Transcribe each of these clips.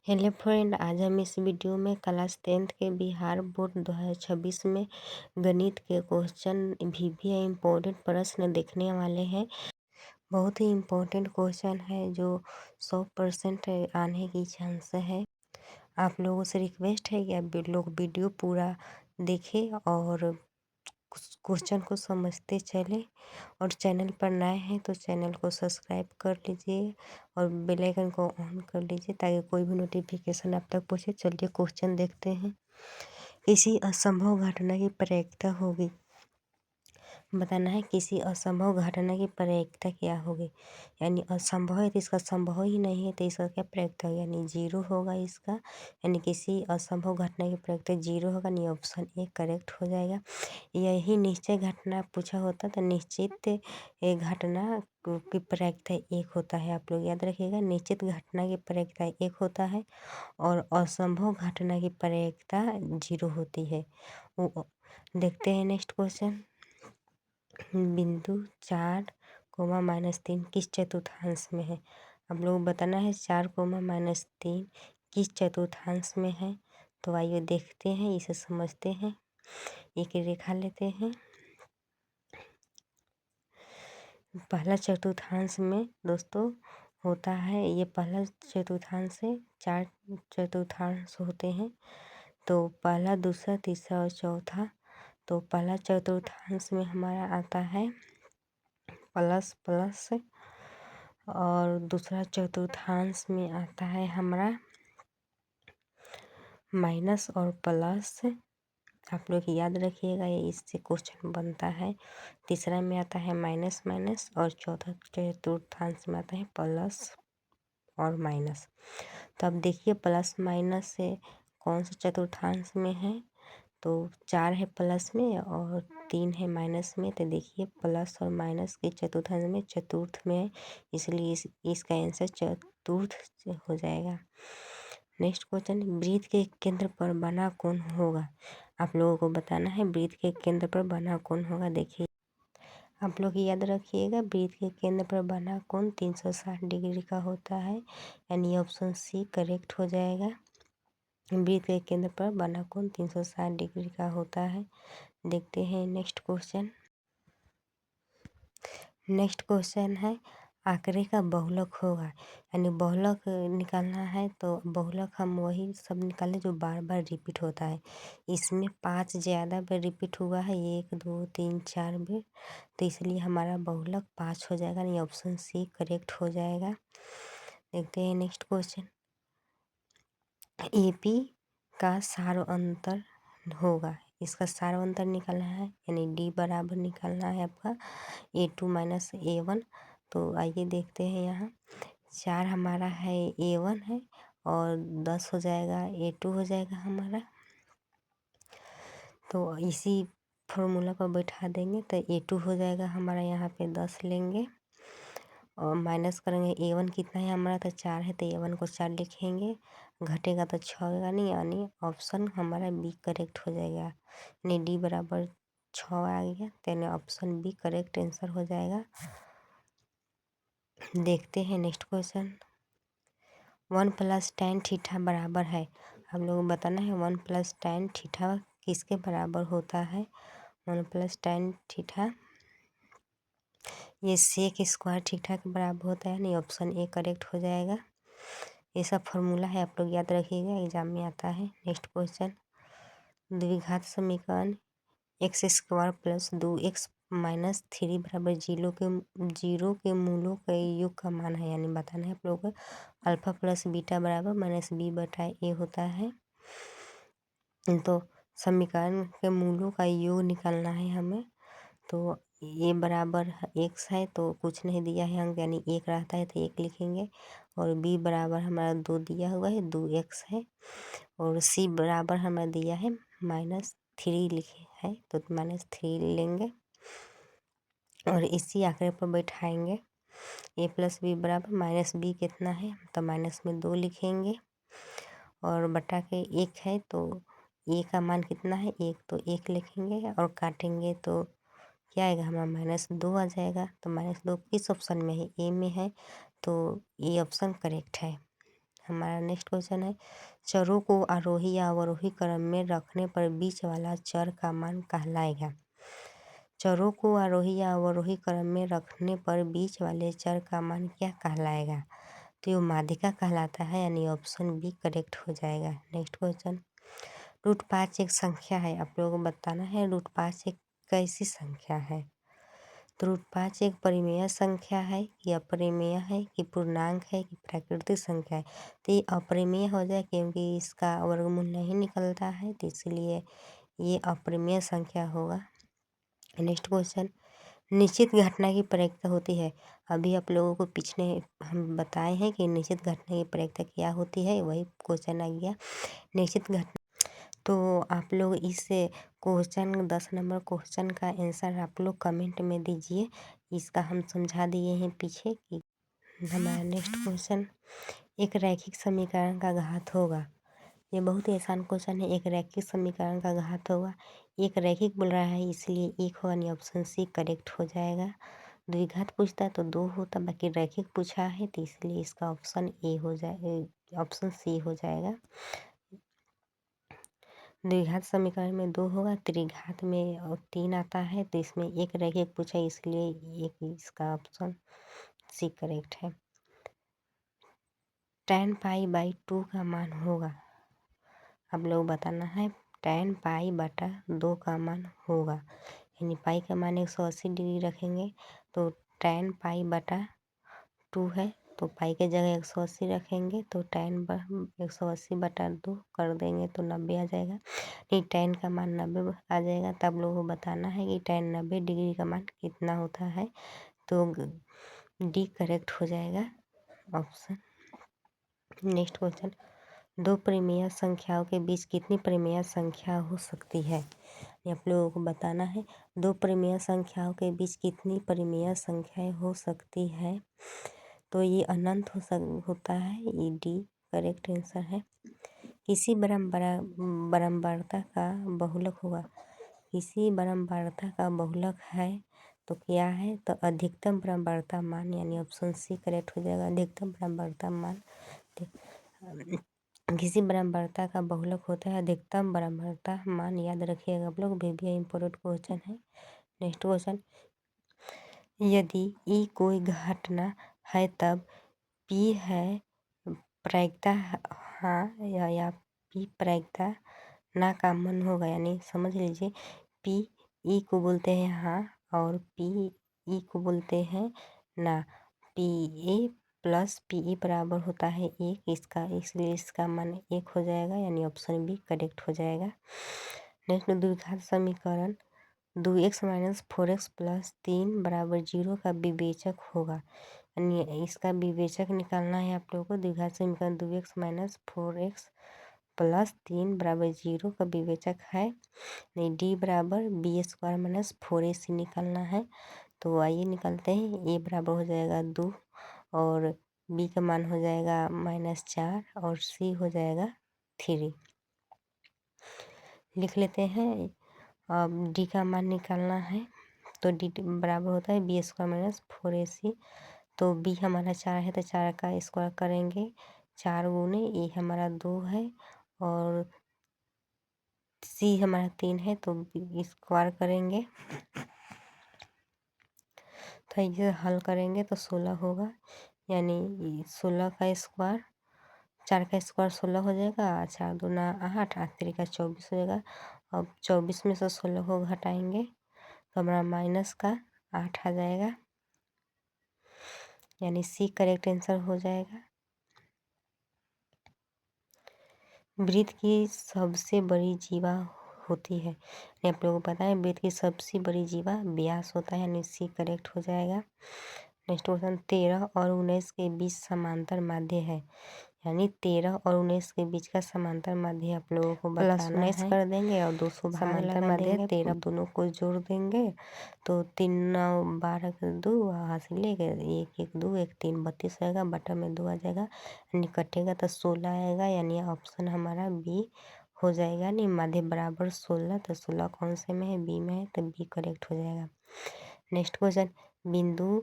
Hello friend, आज हम इस वीडियो में क्लास 10th के बिहार बोर्ड 2026 में गणित के क्वेश्चन वीवीआई इम्पोर्टेंट प्रश्न देखने वाले हैं। बहुत ही इम्पोर्टेंट क्वेश्चन है जो 100% आने की चांस है। आप लोगों से रिक्वेस्ट है कि आप लोग वीडियो पूरा देखें और क्वेश्चन को समझते चले। और चैनल पर नए हैं तो चैनल को सब्सक्राइब कर लीजिए और बेल आइकन को ऑन कर लीजिए ताकि कोई भी नोटिफिकेशन आप तक पहुँचे। चलिए क्वेश्चन देखते हैं। किसी असंभव घटना की प्रायिकता होगी। बताना है किसी असंभव घटना की प्रायिकता क्या होगी। यानी असंभव है तो इसका संभव ही नहीं है तो इसका क्या प्रायिकता होगा, यानी 0 होगा इसका। यानी किसी असंभव घटना की प्रायिकता 0 होगा, यानी ऑप्शन ए करेक्ट हो जाएगा। यही निश्चित घटना पूछा होता तो निश्चित घटना की प्रायिकता 1 होता है। आप लोग याद रखिएगा, निश्चित घटना की प्रायिकता 1 होता है और असंभव घटना की प्रायिकता 0 होती है। देखते हैं नेक्स्ट क्वेश्चन। बिंदु 4, किस चतुर्थांश में है। आप लोग बताना है 4, किस चतुर्थांश में है। तो आइए देखते हैं, इसे समझते हैं। एक रेखा लेते हैं। पहला चतुर्थांश में दोस्तों होता है, ये पहला चतुर्थांश है। 4 चतुर्थांश होते हैं तो पहला, दूसरा, तीसरा और चौथा। तो पहला चतुर्थांश में हमारा आता है प्लस प्लस और दूसरा चतुर्थांश में आता है हमारा माइनस और प्लस। आप लोग याद रखिएगा, ये इससे क्वेश्चन बनता है। तीसरा में आता है माइनस माइनस और चौथा चतुर्थांश में आता है प्लस और माइनस। तो अब देखिए प्लस माइनस से कौन सा चतुर्थांश में है। तो 4 है प्लस में और 3 है माइनस में। तो देखिए प्लस और माइनस के चतुर्थांश में चतुर्थ में है, इसलिए इसका आंसर चतुर्थ हो जाएगा। नेक्स्ट क्वेश्चन, वृत्त के केंद्र पर बना कोण होगा। आप लोगों को बताना है वृत्त के केंद्र पर बना कोण होगा। देखिए आप लोग याद रखिएगा, वृत्त के केंद्र पर बना कोण 360 डिग्री का होता है, यानी ऑप्शन सी करेक्ट हो जाएगा। वृत्त के केंद्र पर बना कोण 360 डिग्री का होता है। देखते हैं नेक्स्ट क्वेश्चन। नेक्स्ट क्वेश्चन है आंकड़े का बहुलक होगा। यानी बहुलक निकालना है तो बहुलक हम वही सब निकालें जो बार बार रिपीट होता है। इसमें 5 ज़्यादा बार रिपीट हुआ है, 1 2 3 4 बार, तो इसलिए हमारा बहुलक 5 हो जाएगा, यानी ऑप्शन सी करेक्ट हो जाएगा। देखते हैं नेक्स्ट क्वेश्चन। एपी का सारांतर होगा। इसका सारांतर निकालना है, यानी डी बराबर निकालना है आपका A2 माइनस A1। तो आइए देखते हैं, यहाँ 4 हमारा है A1 है और 10 हो जाएगा A2 हो जाएगा हमारा। तो इसी फॉर्मूला पर बैठा देंगे तो A2 हो जाएगा हमारा, यहाँ पे 10 लेंगे और माइनस करेंगे। A1 कितना है हमारा, तो 4 है तो A1 को 4 लिखेंगे, घटेगा तो 6 होगा नहीं, यानी ऑप्शन हमारा बी करेक्ट हो जाएगा। यानी डी बराबर 6 आ गया, तो यानी ऑप्शन बी करेक्ट आंसर हो जाएगा। देखते हैं नेक्स्ट क्वेश्चन। 1 + tan थीटा बराबर है। हम लोग बताना है 1 + tan थीटा किसके बराबर होता है। 1 + tan थीटा ये सेक स्क्वायर थीटा के बराबर होता है, नहीं ऑप्शन ए करेक्ट हो जाएगा। ये सब फॉर्मूला है, आप लोग याद रखिएगा, एग्जाम में आता है। नेक्स्ट क्वेश्चन, द्विघात समीकरण x² + 2x - 3 बराबर 0 के मूलों के योग का मान है। यानी बताना है आप लोगों को अल्फा प्लस बीटा बराबर -b/a होता है। तो समीकरण के मूलों का योग निकालना है हमें। तो ए बराबर x है तो कुछ नहीं दिया है अंक, यानी 1 रहता है तो 1 लिखेंगे। और b बराबर हमारा 2 दिया हुआ है, 2x है। और c बराबर हमें दिया है -3 लिखे है तो -3 लेंगे और इसी आंकड़े पर बैठाएंगे। a + b बराबर -b कितना है, तो माइनस में 2 लिखेंगे और बटा के 1 है तो ए का मान कितना है 1, तो 1 लिखेंगे और काटेंगे तो क्या आएगा हमारा -2 आ जाएगा। तो -2 किस ऑप्शन में है, ए में है, तो ये ऑप्शन करेक्ट है हमारा नेक्स्ट क्वेश्चन है, चरों को आरोही या अवरोही क्रम में रखने पर बीच वाला चर का मान कहलाएगा। चरों को आरोही या अवरोही क्रम में रखने पर बीच वाले चर का मान क्या कहलाएगा? तो ये माध्यिका कहलाता है, यानी ऑप्शन बी करेक्ट हो जाएगा। नेक्स्ट क्वेश्चन, √5 एक संख्या है, आप लोगों को बताना है √5 एक कैसी संख्या है। तो √5 एक परिमेय संख्या है कि अपरिमेय है कि पूर्णांक है कि प्राकृतिक संख्या है। तो ये अपरिमेय हो जाए क्योंकि इसका वर्गमूल नहीं निकलता है, तो इसलिए ये अपरिमेय संख्या होगा। नेक्स्ट क्वेश्चन, निश्चित घटना की प्रायिकता होती है। अभी आप लोगों को पिछले हम बताए हैं कि निश्चित घटना की प्रायिकता क्या होती है, वही क्वेश्चन आ गया निश्चित घटना। तो आप लोग इस क्वेश्चन 10 नंबर क्वेश्चन का आंसर आप लोग कमेंट में दीजिए। इसका हम समझा दिए हैं पीछे कि हमारा नेक्स्ट क्वेश्चन, एक रैखिक समीकरण का घात होगा। ये बहुत ही आसान क्वेश्चन है, एक रैखिक समीकरण का घात होगा। एक रैखिक बोल रहा है इसलिए एक होगा, यानी ऑप्शन सी करेक्ट हो जाएगा। द्विघात पूछता तो 2 होता, बाकी रैखिक पूछा है तो इसलिए इसका ऑप्शन ए हो जाए, ऑप्शन सी हो जाएगा। द्विघात समीकरण में 2 होगा, त्रिघात में 3 आता है, तो इसमें एक रैखिक पूछा इसलिए एक इसका ऑप्शन सी करेक्ट है। tan π/2 का मान होगा, आप लोग बताना है tan π/2 का मान होगा, यानी पाई का मान 180 डिग्री रखेंगे तो tan π/2 है, तो पाई के जगह 180 रखेंगे तो tan 180/2 कर देंगे तो 90 आ जाएगा। नहीं, tan का मान 90 आ जाएगा, तब लोगों को बताना है कि tan 90 डिग्री का मान कितना होता है, तो डी करेक्ट हो जाएगा ऑप्शन। नेक्स्ट क्वेश्चन, दो परिमेय संख्याओं के बीच कितनी परिमेय संख्या हो सकती है, ये आप लोगों को बताना है। दो परिमेय संख्याओं के बीच कितनी परिमेय संख्याएं हो सकती है, तो ये अनंत होता है, ये डी करेक्ट आंसर है। किसी बराबरता का बहुलक होगा, किसी बराबरता का बहुलक है तो क्या है, तो अधिकतम बराबरता मान, यानी ऑप्शन सी करेक्ट हो जाएगा। अधिकतम बराबरता मान किसी बराबरता का बहुलक होता है अधिकतम बराबरता मान, याद रखिएगा आप लोग, भी इम्पोर्टेंट क्वेश्चन है। नेक्स्ट क्वेश्चन, यदि ई कोई घटना है तब पी है प्रायिकता हाँ या पी प्रायिकता ना का मन होगा, यानी समझ लीजिए पी ई को बोलते हैं हाँ और पी ई को बोलते हैं ना। P A plus P E बराबर होता है 1, इसका इसलिए इसका मान 1 हो जाएगा, यानी ऑप्शन बी करेक्ट हो जाएगा। नेक्स्ट, द्विघात समीकरण 2x - 4x + 3 = 0 का विवेचक होगा, यानी इसका विवेचक निकालना है आप लोगों को। द्विघात समीकरण 2x - 4x + 3 = 0 का विवेचक है, नहीं डी बराबर b² - 4ac निकालना है। तो आइए निकालते हैं, ए बराबर हो जाएगा 2 और बी का मान हो जाएगा -4 और सी हो जाएगा 3। लिख लेते हैं, अब डी का मान निकालना है तो डी बराबर होता है b² - 4ac। तो बी हमारा 4 है तो 4 का स्क्वायर करेंगे, 4 गुने ए हमारा 2 है और सी हमारा 3 है, तो स्क्वायर करेंगे तो इसे हल करेंगे तो 16 होगा, यानी 16 का स्क्वायर, 4 का स्क्वायर 16 हो जाएगा, 4 दूना 8, 8 तिरिका 24 हो जाएगा। अब 24 में से 16 को घटाएंगे तो हमारा माइनस का 8 आ जाएगा, यानी सी करेक्ट आंसर हो जाएगा। वृत्त की सबसे बड़ी जीवा होती है, आप लोगों को पता है वृत्त की सबसे बड़ी जीवा व्यास होता है, यानी सी करेक्ट हो जाएगा। नेक्स्ट क्वेश्चन, 13 और 19 के बीच समांतर माध्य है, यानी 13 और 19 के बीच का समांतर माध्य आप लोगों को बताना है। कर देंगे और 200 समांतर माध्य 13 दोनों को जोड़ देंगे तो 3 9 12 के 2 हासिल लेके 1 1 2 1 3 32 रहेगा, बटा में 2 आ जाएगा, यानी कटेगा तो 16 आएगा, यानी ऑप्शन हमारा बी हो जाएगा। नहीं, माध्य बराबर 16, तो 16 कौन से में है, बी में है, तो बी करेक्ट हो जाएगा। नेक्स्ट क्वेश्चन, बिंदु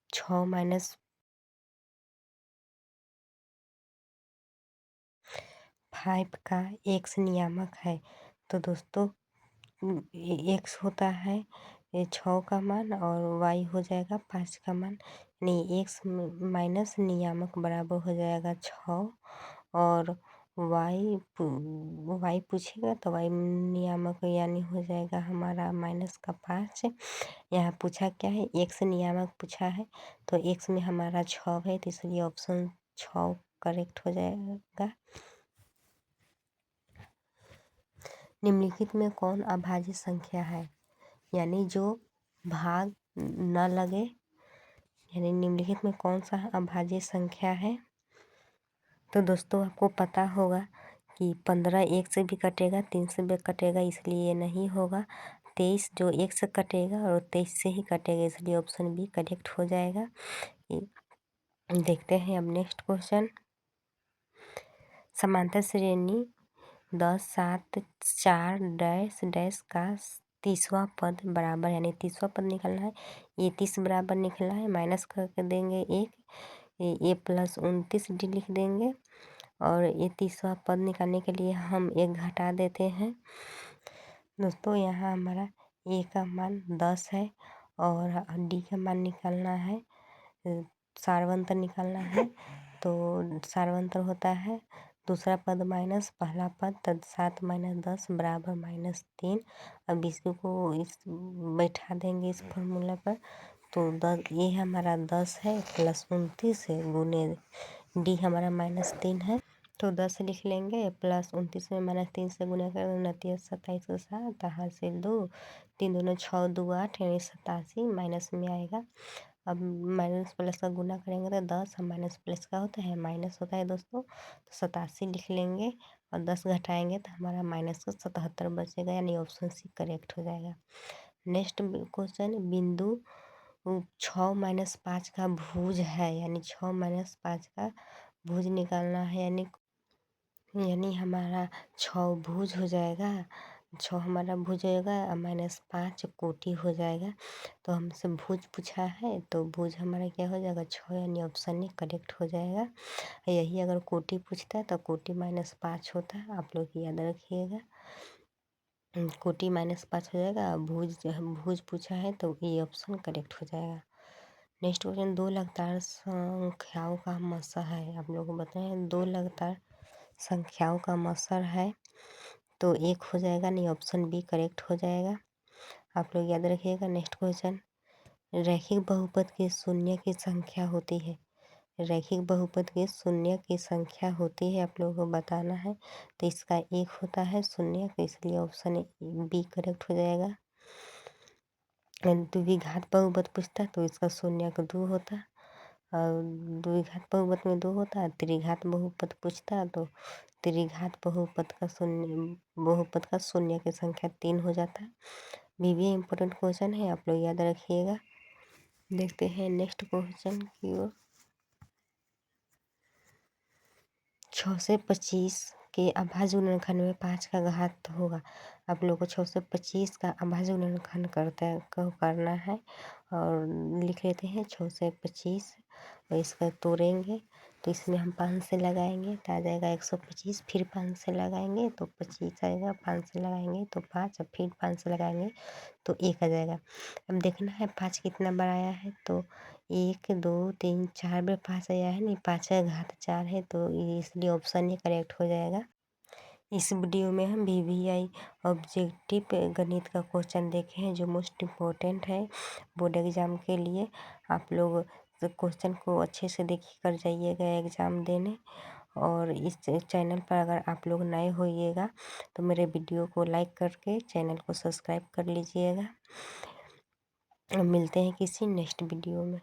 6 - 5 का x नियामक है। तो दोस्तों x होता है 6 का मान और y हो जाएगा 5 का मान, यानी x माइनस नियामक बराबर हो जाएगा 6 और y पूछेगा तो y नियामक यानी हो जाएगा हमारा माइनस का 5। यहाँ पूछा क्या है, x नियामक पूछा है तो x में हमारा 6 है तो इसलिए ऑप्शन 6 करेक्ट हो जाएगा। निम्नलिखित में कौन अभाज्य संख्या है, यानी जो भाग न लगे, यानी निम्नलिखित में कौन सा अभाज्य संख्या है। तो दोस्तों आपको पता होगा कि 15 एक से भी कटेगा, 3 से भी कटेगा, इसलिए ये नहीं होगा। 23 जो 1 से कटेगा और 23 से ही कटेगा, इसलिए ऑप्शन बी करेक्ट हो जाएगा। देखते हैं अब नेक्स्ट क्वेश्चन। समांतर श्रेणी 10 7 4 डैश डैश का 30वां पद बराबर, यानी 30वां पद निकलना है। ये 30 बराबर निकला है, माइनस करके देंगे 1, ये प्लस 29 डी लिख देंगे और ये 30वां पद निकालने के लिए हम 1 घटा देते हैं। दोस्तों यहाँ हमारा ए का मान 10 है और डी का मान निकालना है, सारवंतर निकालना है। तो सारवंतर होता है दूसरा पद माइनस पहला पद, तब 7 माइनस 10 बराबर -3। अब इसको इस बैठा देंगे इस फॉर्मूला पर, तो 10 ये हमारा 10 है प्लस 29 है गुने डी हमारा -3 है, तो 10 लिख लेंगे प्लस 29 में -3 से गुना कर 29 27 को 7 हासिल 2, 3 दूनी 6 2 8 यानी 87 माइनस में आएगा। अब माइनस प्लस का गुना करेंगे तो 10 माइनस प्लस का होता है माइनस होता है दोस्तों, तो 87 लिख लेंगे और 10 घटाएंगे तो हमारा माइनस का 77 बचेगा, यानी ऑप्शन सी करेक्ट हो जाएगा। नेक्स्ट क्वेश्चन, बिंदु 6 माइनस 5 का भुज है, यानी 6 माइनस 5 का भुज निकालना है, यानी हमारा 6 भुज हो जाएगा, 6 हमारा भुज होएगा और -5 कोटि हो जाएगा। तो हमसे भुज पूछा है तो भुज हमारा क्या हो जाएगा 6, यानी ऑप्शन ए करेक्ट हो जाएगा। यही अगर कोटि पूछता है तो कोटि -5 होता है, आप लोग याद रखिएगा। कोटि -5 हो जाएगा। भुज पूछा है तो ये ऑप्शन करेक्ट हो जाएगा। नेक्स्ट क्वेश्चन, 2 लगातार संख्याओं का मस्सा है। आप लोग को बताएं 2 लगातार संख्याओं का मस्सर है तो 1 हो जाएगा, नहीं ऑप्शन बी करेक्ट हो जाएगा। आप लोग याद रखिएगा। नेक्स्ट क्वेश्चन, रैखिक बहुपद की शून्य की संख्या होती है, रैखिक बहुपद की शून्य की संख्या होती है, आप लोगों को बताना है। तो इसका 1 होता है शून्य, तो इसलिए ऑप्शन बी करेक्ट हो जाएगा। द्विघात बहुपद पूछता है तो इसका शून्य का 2 होता है, और द्विघात बहुपद में 2 होता है। त्रिघात बहुपद पूछता है तो त्रिघात बहुपद का शून्य की संख्या 3 हो जाता है। भी इम्पोर्टेंट क्वेश्चन है, आप लोग याद रखिएगा। देखते हैं नेक्स्ट क्वेश्चन की ओर। 6 से 25 के अभाज्य गुणनखंड में 5 का घात होगा। आप लोग को 6 से 25 का अभाज्य गुणनखंड करना है और लिख लेते हैं 6 से 25 और इसका तोड़ेंगे तो इसमें हम 5 से लगाएंगे तो आ जाएगा 125, फिर 5 से लगाएंगे तो 25 आएगा, 5 से लगाएंगे तो 5 और फिर 5 से लगाएंगे तो 1 आ जाएगा। अब देखना है 5 कितना बार आया है, तो 1 2 3 4 बार 5 आया है, नहीं 5 का घात 4 है, तो इसलिए ऑप्शन ये करेक्ट हो जाएगा। इस वीडियो में हम VVI ऑब्जेक्टिव गणित का क्वेश्चन देखे हैं जो मोस्ट इम्पोर्टेंट है बोर्ड एग्ज़ाम के लिए। आप लोग क्वेश्चन को अच्छे से देख कर जाइएगा एग्ज़ाम देने, और इस चैनल पर अगर आप लोग नए होइएगा तो मेरे वीडियो को लाइक करके चैनल को सब्सक्राइब कर लीजिएगा। मिलते हैं किसी नेक्स्ट वीडियो में।